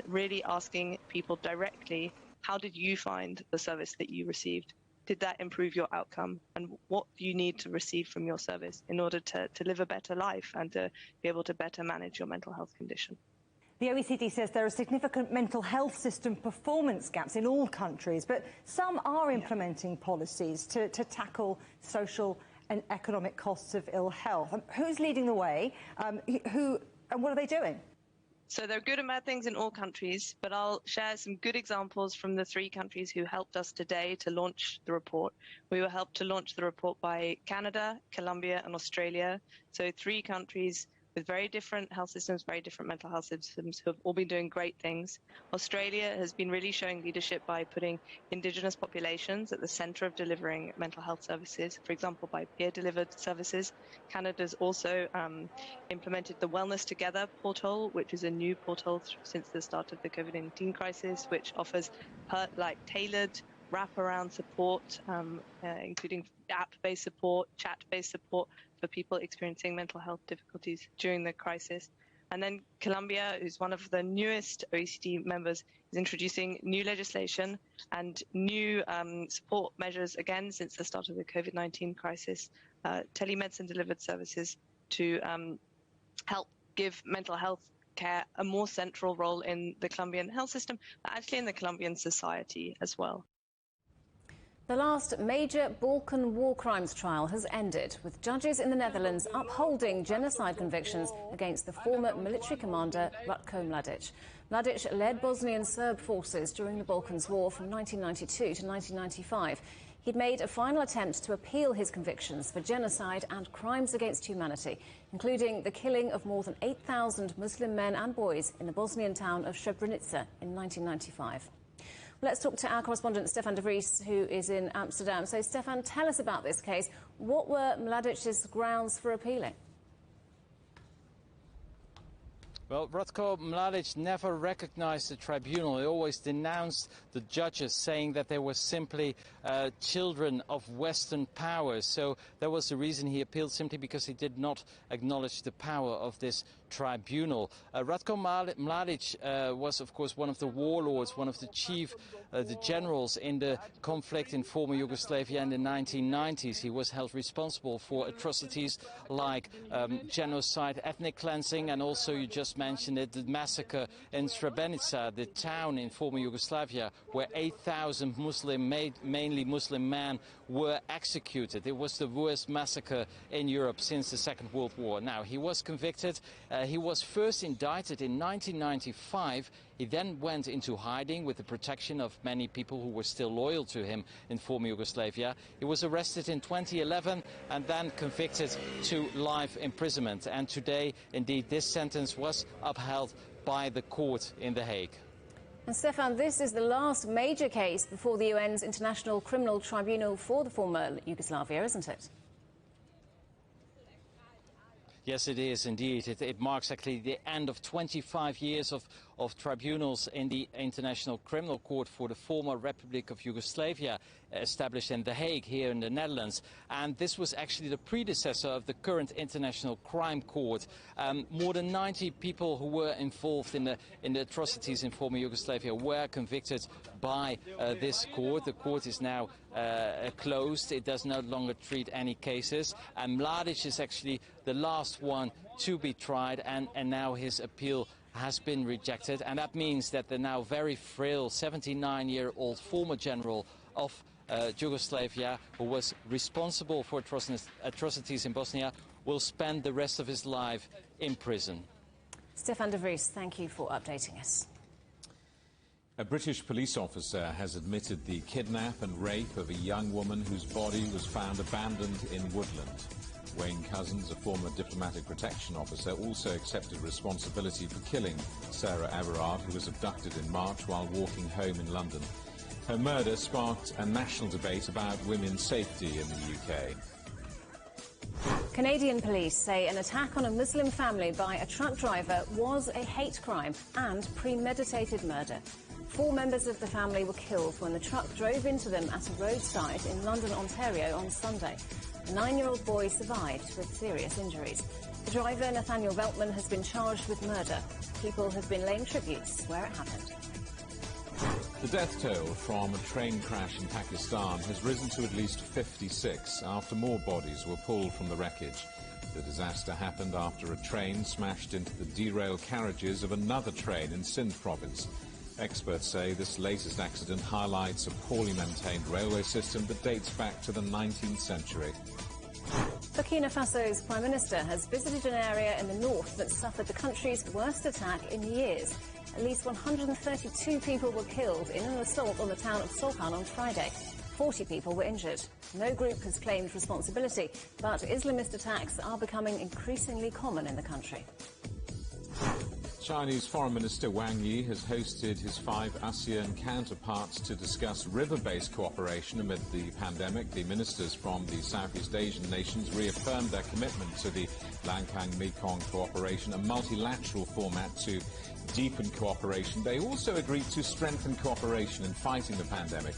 Really asking people directly, how did you find the service that you received? Did that improve your outcome? And what do you need to receive from your service in order to live a better life and to be able to better manage your mental health condition? The OECD says there are significant mental health system performance gaps in all countries, but some are implementing policies to tackle social and economic costs of ill health. Who's leading the way? And what are they doing? So there are good and bad things in all countries, but I'll share some good examples from the 3 countries who helped us today to launch the report. We were helped to launch the report by Canada, Colombia and Australia. So 3 countries with very different health systems, very different mental health systems, who have all been doing great things. Australia has been really showing leadership by putting Indigenous populations at the centre of delivering mental health services, for example, by peer-delivered services. Canada's also implemented the Wellness Together portal, which is a new portal since the start of the COVID-19 crisis, which offers tailored wraparound support, including app-based support, chat-based support for people experiencing mental health difficulties during the crisis. And then Colombia, who's one of the newest OECD members, is introducing new legislation and new support measures again since the start of the COVID-19 crisis, telemedicine delivered services to help give mental health care a more central role in the Colombian health system, but actually in the Colombian society as well. The last major Balkan war crimes trial has ended, with judges in the Netherlands upholding genocide convictions against the former military commander Ratko Mladic. Mladic led Bosnian Serb forces during the Balkans War from 1992 to 1995. He'd made a final attempt to appeal his convictions for genocide and crimes against humanity, including the killing of more than 8,000 Muslim men and boys in the Bosnian town of Srebrenica in 1995. Let's talk to our correspondent Stefan de Vries, who is in Amsterdam. So, Stefan, tell us about this case. What were Mladic's grounds for appealing? Well, Ratko Mladic never recognized the tribunal. He always denounced the judges, saying that they were simply children of Western powers. So that was the reason he appealed, simply because he did not acknowledge the power of this tribunal. Ratko Mladic was, of course, one of the warlords, one of the the generals in the conflict in former Yugoslavia in the 1990s. He was held responsible for atrocities like genocide, ethnic cleansing, and also, you just mentioned it, the massacre in Srebrenica, the town in former Yugoslavia, where 8,000 mainly Muslim men were executed. It was the worst massacre in Europe since the Second World War. Now, he was convicted. He was first indicted in 1995. He then went into hiding with the protection of many people who were still loyal to him in former Yugoslavia. He was arrested in 2011 and then convicted to life imprisonment. And today, indeed, this sentence was upheld by the court in The Hague. And Stefan, this is the last major case before the UN's International Criminal Tribunal for the former Yugoslavia, isn't it? Yes, it is indeed. It marks actually the end of 25 years of tribunals in the International Criminal Court for the former Republic of Yugoslavia, established in The Hague here in the Netherlands. And this was actually the predecessor of the current International Crime Court. More than 90 people who were involved in the atrocities in former Yugoslavia were convicted by this court. The court is now closed. It does no longer treat any cases. And Mladic is actually the last one to be tried, and now his appeal has been rejected. And that means that the now very frail 79-year-old former general of Yugoslavia, who was responsible for atrocities in Bosnia, will spend the rest of his life in prison. Stefan de Vries, thank you for updating us. A British police officer has admitted the kidnap and rape of a young woman whose body was found abandoned in Woodland. Wayne Cousins, a former diplomatic protection officer, also accepted responsibility for killing Sarah Everard, who was abducted in March while walking home in London. Her murder sparked a national debate about women's safety in the UK. Canadian police say an attack on a Muslim family by a truck driver was a hate crime and premeditated murder. 4 members of the family were killed when the truck drove into them at a roadside in London, Ontario on Sunday. A 9-year-old boy survived with serious injuries. The driver, Nathaniel Veltman, has been charged with murder. People have been laying tributes where it happened. The death toll from a train crash in Pakistan has risen to at least 56 after more bodies were pulled from the wreckage. The disaster happened after a train smashed into the derailed carriages of another train in Sindh province. Experts say this latest accident highlights a poorly maintained railway system that dates back to the 19th century. Burkina Faso's Prime Minister has visited an area in the north that suffered the country's worst attack in years. At least 132 people were killed in an assault on the town of Solhan on Friday. 40 people were injured. No group has claimed responsibility, but Islamist attacks are becoming increasingly common in the country. Chinese Foreign Minister Wang Yi has hosted his 5 ASEAN counterparts to discuss river-based cooperation amid the pandemic. The ministers from the Southeast Asian nations reaffirmed their commitment to the Lancang-Mekong cooperation, a multilateral format to deepen cooperation. They also agreed to strengthen cooperation in fighting the pandemic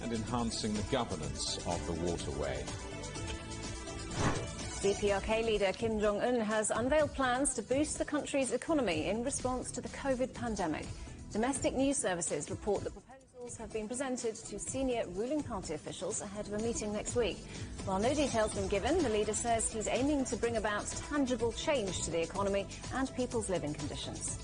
and enhancing the governance of the waterway. DPRK leader Kim Jong-un has unveiled plans to boost the country's economy in response to the COVID pandemic. Domestic news services report that proposals have been presented to senior ruling party officials ahead of a meeting next week. While no details have been given, the leader says he's aiming to bring about tangible change to the economy and people's living conditions.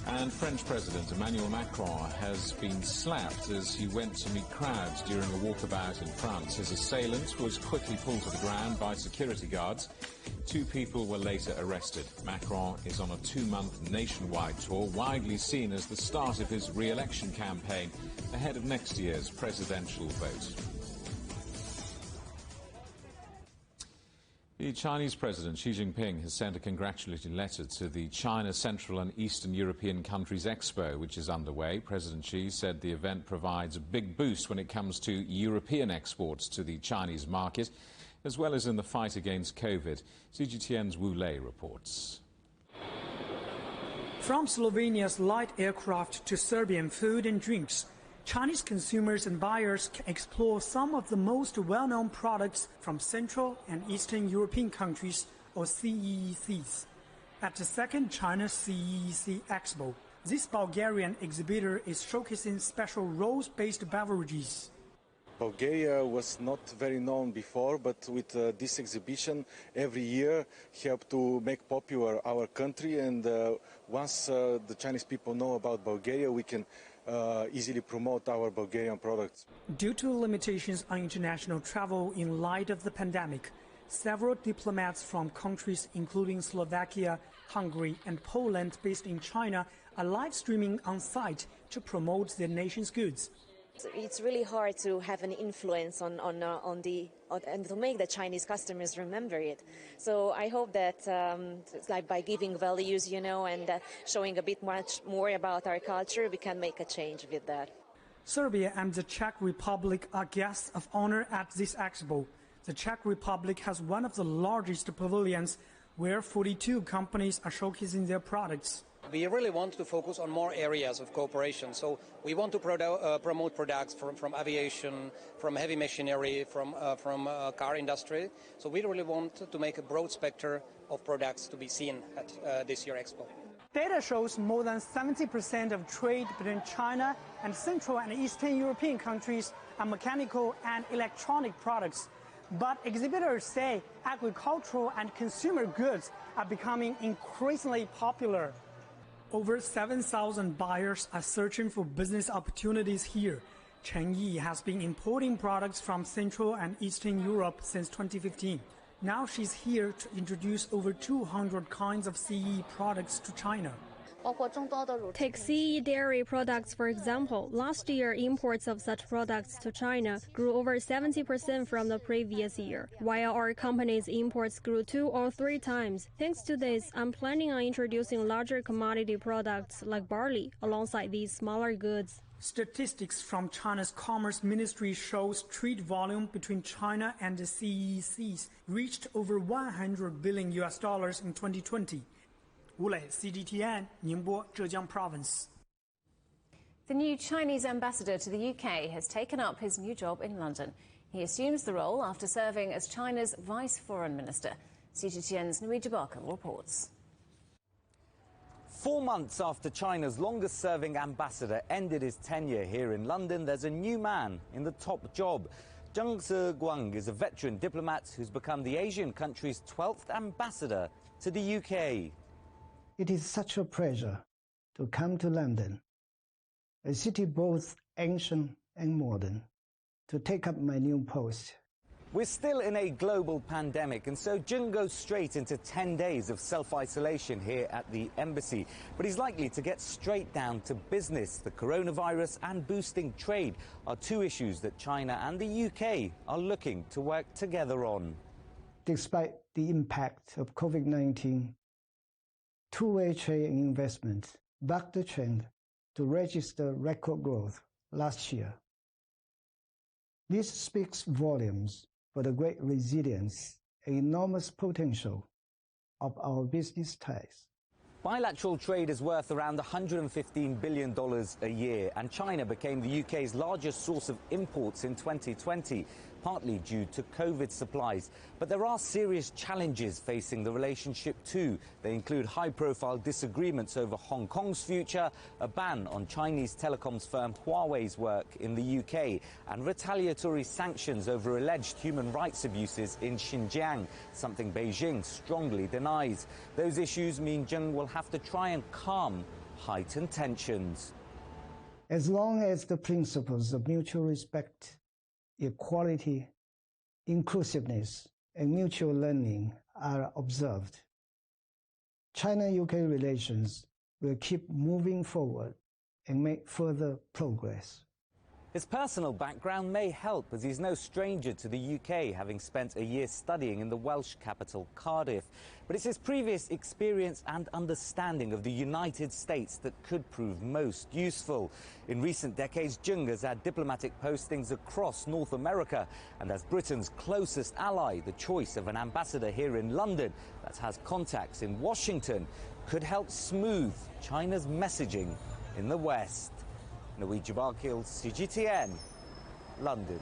And French President Emmanuel Macron has been slapped as he went to meet crowds during a walkabout in France. His assailant was quickly pulled to the ground by security guards. 2 people were later arrested. Macron is on a 2-month nationwide tour, widely seen as the start of his re-election campaign ahead of next year's presidential vote. The Chinese President Xi Jinping has sent a congratulatory letter to the China Central and Eastern European Countries Expo, which is underway. President Xi said the event provides a big boost when it comes to European exports to the Chinese market, as well as in the fight against COVID. CGTN's Wu Lei reports. From Slovenia's light aircraft to Serbian food and drinks, Chinese consumers and buyers can explore some of the most well-known products from Central and Eastern European countries, or CEECs. At the second China CEEC Expo, this Bulgarian exhibitor is showcasing special rose-based beverages. Bulgaria was not very known before, but with this exhibition every year help to make popular our country, and once the Chinese people know about Bulgaria, we can easily promote our Bulgarian products. Due to limitations on international travel in light of the pandemic, several diplomats from countries including Slovakia, Hungary and Poland based in China are live streaming on site to promote their nation's goods. It's really hard to have an influence and to make the Chinese customers remember it. So I hope that like by giving values, and showing a bit much more about our culture, we can make a change with that. Serbia and the Czech Republic are guests of honor at this expo. The Czech Republic has one of the largest pavilions where 42 companies are showcasing their products. We really want to focus on more areas of cooperation. So we want to promote products from aviation, from heavy machinery, from car industry. So we really want to make a broad spectrum of products to be seen at this year's Expo. Data shows more than 70% of trade between China and Central and Eastern European countries are mechanical and electronic products. But exhibitors say agricultural and consumer goods are becoming increasingly popular. Over 7,000 buyers are searching for business opportunities here. Chen Yi has been importing products from Central and Eastern Europe since 2015. Now she's here to introduce over 200 kinds of CE products to China. Take CE dairy products, for example. Last year, imports of such products to China grew over 70% from the previous year, while our company's imports grew 2 or 3 times. Thanks to this, I'm planning on introducing larger commodity products like barley alongside these smaller goods. Statistics from China's Commerce Ministry shows trade volume between China and the CECs reached over $100 billion in 2020. Wu Lei, CGTN, Ningbo, Zhejiang Province. The new Chinese ambassador to the UK has taken up his new job in London. He assumes the role after serving as China's vice foreign minister. CGTN's Nui Jabaka reports. 4 months after China's longest-serving ambassador ended his tenure here in London, there's a new man in the top job. Zheng Ziguang is a veteran diplomat who's become the Asian country's 12th ambassador to the UK. It is such a pleasure to come to London, a city both ancient and modern, to take up my new post. We're still in a global pandemic, and so Zheng goes straight into 10 days of self-isolation here at the embassy. But he's likely to get straight down to business. The coronavirus and boosting trade are 2 issues that China and the UK are looking to work together on. Despite the impact of COVID-19, two-way trade and investment bucked the trend to register record growth last year. This speaks volumes for the great resilience and enormous potential of our business ties. Bilateral trade is worth around $115 billion a year, and China became the UK's largest source of imports in 2020, partly due to COVID supplies. But there are serious challenges facing the relationship too. They include high-profile disagreements over Hong Kong's future, a ban on Chinese telecoms firm Huawei's work in the UK, and retaliatory sanctions over alleged human rights abuses in Xinjiang, something Beijing strongly denies. Those issues mean Zheng will have to try and calm heightened tensions. As long as the principles of mutual respect, equality, inclusiveness, and mutual learning are observed, China-UK relations will keep moving forward and make further progress. His personal background may help, as he's no stranger to the UK, having spent a year studying in the Welsh capital, Cardiff. But it's his previous experience and understanding of the United States that could prove most useful. In recent decades, Zheng has had diplomatic postings across North America, and as Britain's closest ally, the choice of an ambassador here in London that has contacts in Washington could help smooth China's messaging in the West. Outage, CGTN, London.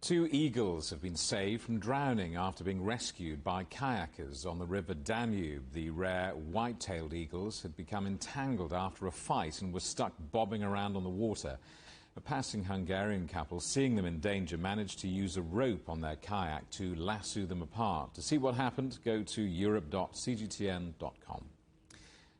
2 eagles have been saved from drowning after being rescued by kayakers on the River Danube. The rare white-tailed eagles had become entangled after a fight and were stuck bobbing around on the water. A passing Hungarian couple, seeing them in danger, managed to use a rope on their kayak to lasso them apart. To see what happened, go to europe.cgtn.com.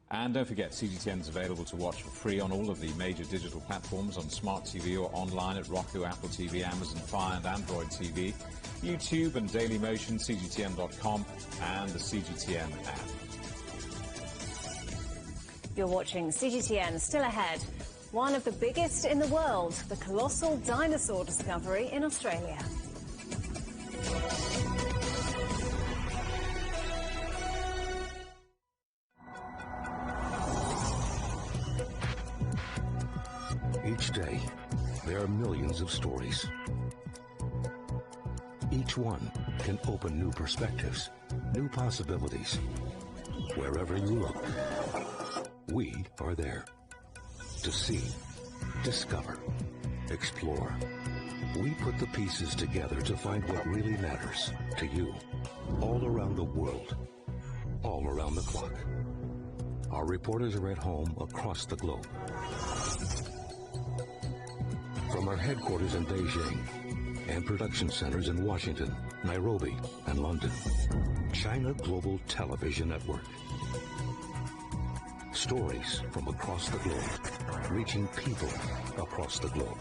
And don't forget, CGTN is available to watch for free on all of the major digital platforms, on Smart TV or online at Roku, Apple TV, Amazon Fire and Android TV, YouTube and Dailymotion, CGTN.com and the CGTN app. You're watching CGTN. Still ahead, one of the biggest in the world, the colossal dinosaur discovery in Australia. Each day, there are millions of stories. Each one can open new perspectives, new possibilities. Wherever you look, we are there. To see, discover, explore. We put the pieces together to find what really matters to you, all around the world, all around the clock. Our reporters are at home across the globe. From our headquarters in Beijing and production centers in Washington, Nairobi, and London, China Global Television Network. Stories from across the globe, reaching people across the globe.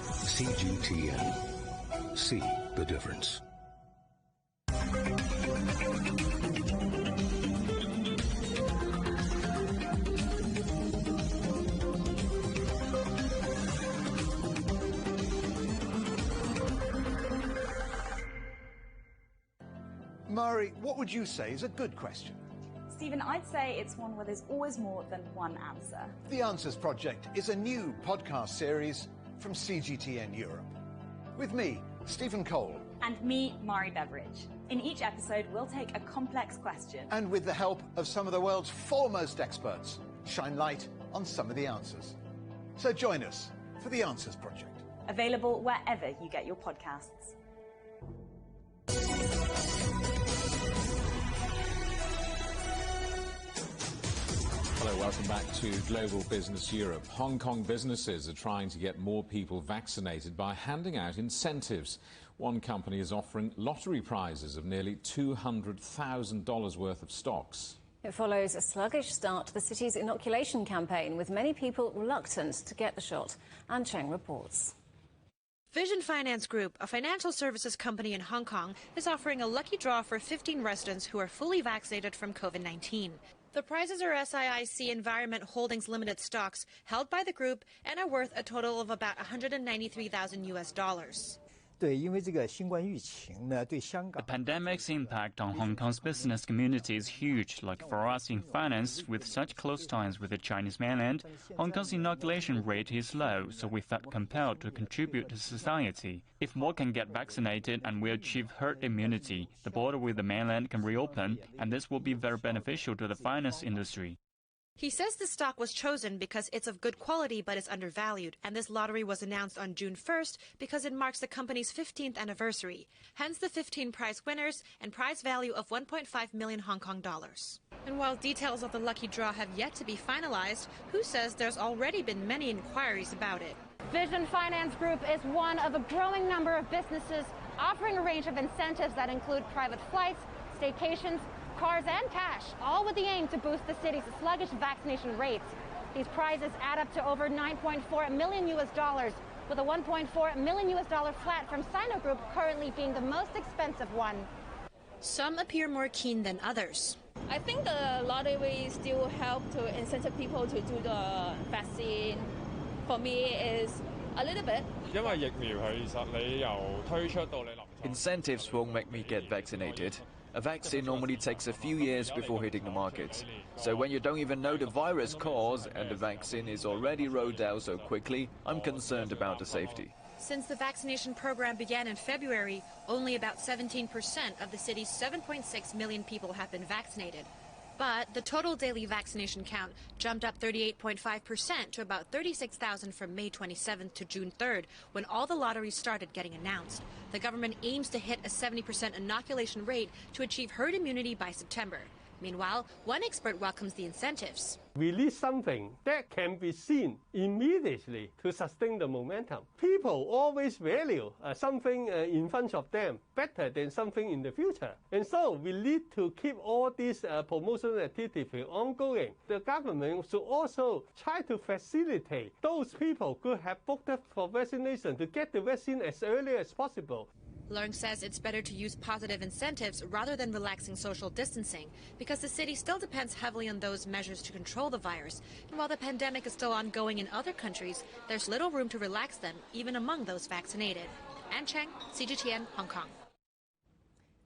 CGTN. See the difference. Murray, what would you say is a good question? Stephen, I'd say it's one where there's always more than one answer. The Answers Project is a new podcast series from CGTN Europe. With me, Stephen Cole. And me, Mari Beveridge. In each episode, we'll take a complex question. And with the help of some of the world's foremost experts, shine light on some of the answers. So join us for The Answers Project. Available wherever you get your podcasts. Hello, welcome back to Global Business Europe. Hong Kong businesses are trying to get more people vaccinated by handing out incentives. One company is offering lottery prizes of nearly $200,000 worth of stocks. It follows a sluggish start to the city's inoculation campaign, with many people reluctant to get the shot. Anne Cheng reports. Vision Finance Group, a financial services company in Hong Kong, is offering a lucky draw for 15 residents who are fully vaccinated from COVID-19. The prizes are SIIC Environment Holdings Limited stocks held by the group and are worth a total of about $193,000 US. The pandemic's impact on Hong Kong's business community is huge. Like for us in finance, with such close ties with the Chinese mainland, Hong Kong's inoculation rate is low, so we felt compelled to contribute to society. If more can get vaccinated and we achieve herd immunity, the border with the mainland can reopen, and this will be very beneficial to the finance industry. He says the stock was chosen because it's of good quality but is undervalued, and this lottery was announced on June 1st because it marks the company's 15th anniversary. Hence the 15 prize winners and prize value of 1.5 million Hong Kong dollars. And while details of the lucky draw have yet to be finalized, Hu says there's already been many inquiries about it. Vision Finance Group is one of a growing number of businesses offering a range of incentives that include private flights, staycations, cars and cash, all with the aim to boost the city's sluggish vaccination rates. These prizes add up to over $9.4 million, with a $1.4 million flat from Sino Group currently being the most expensive one. Some appear more keen than others. I think the lottery still help to incentivize people to do the vaccine. For me, is a little bit. Incentives won't make me get vaccinated. A vaccine normally takes a few years before hitting the market. So when you don't even know the virus cause and the vaccine is already rolled out so quickly, I'm concerned about the safety. Since the vaccination program began in February, only about 17% of the city's 7.6 million people have been vaccinated. But the total daily vaccination count jumped up 38.5% to about 36,000 from May 27th to June 3rd, when all the lotteries started getting announced. The government aims to hit a 70% inoculation rate to achieve herd immunity by September. Meanwhile, one expert welcomes the incentives. We need something that can be seen immediately to sustain the momentum. People always value something in front of them better than something in the future. And so we need to keep all these promotional activities ongoing. The government should also try to facilitate those people who have booked for vaccination to get the vaccine as early as possible. Leung says it's better to use positive incentives rather than relaxing social distancing, because the city still depends heavily on those measures to control the virus. And while the pandemic is still ongoing in other countries, there's little room to relax them, even among those vaccinated. Anne Cheng, CGTN, Hong Kong.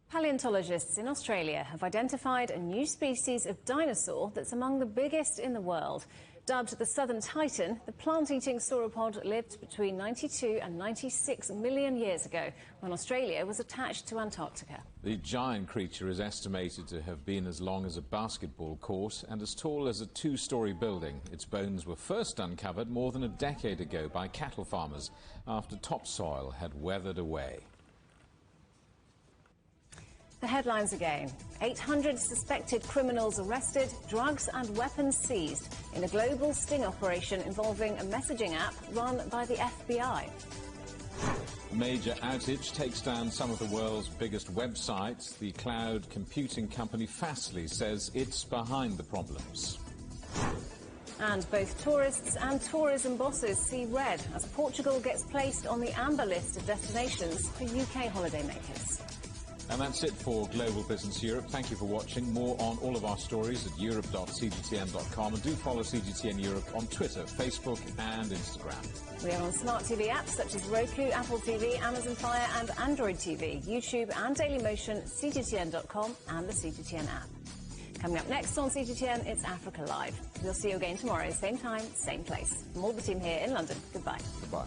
Paleontologists in Australia have identified a new species of dinosaur that's among the biggest in the world. Dubbed the Southern Titan, the plant-eating sauropod lived between 92 and 96 million years ago, when Australia was attached to Antarctica. The giant creature is estimated to have been as long as a basketball court and as tall as a two-storey building. Its bones were first uncovered more than a decade ago by cattle farmers after topsoil had weathered away. The headlines again. 800 suspected criminals arrested, drugs and weapons seized in a global sting operation involving a messaging app run by the FBI. A major outage takes down some of the world's biggest websites. The cloud computing company Fastly says it's behind the problems. And both tourists and tourism bosses see red as Portugal gets placed on the amber list of destinations for UK holidaymakers. And that's it for Global Business Europe. Thank you for watching. More on all of our stories at europe.cgtn.com, and do follow CGTN Europe on Twitter, Facebook and Instagram. We are on smart TV apps such as Roku, Apple TV, Amazon Fire and Android TV, YouTube and Dailymotion, CGTN.com and the CGTN app. Coming up next on CGTN, it's Africa Live. We'll see you again tomorrow, same time, same place. From all the team here in London, goodbye. Goodbye.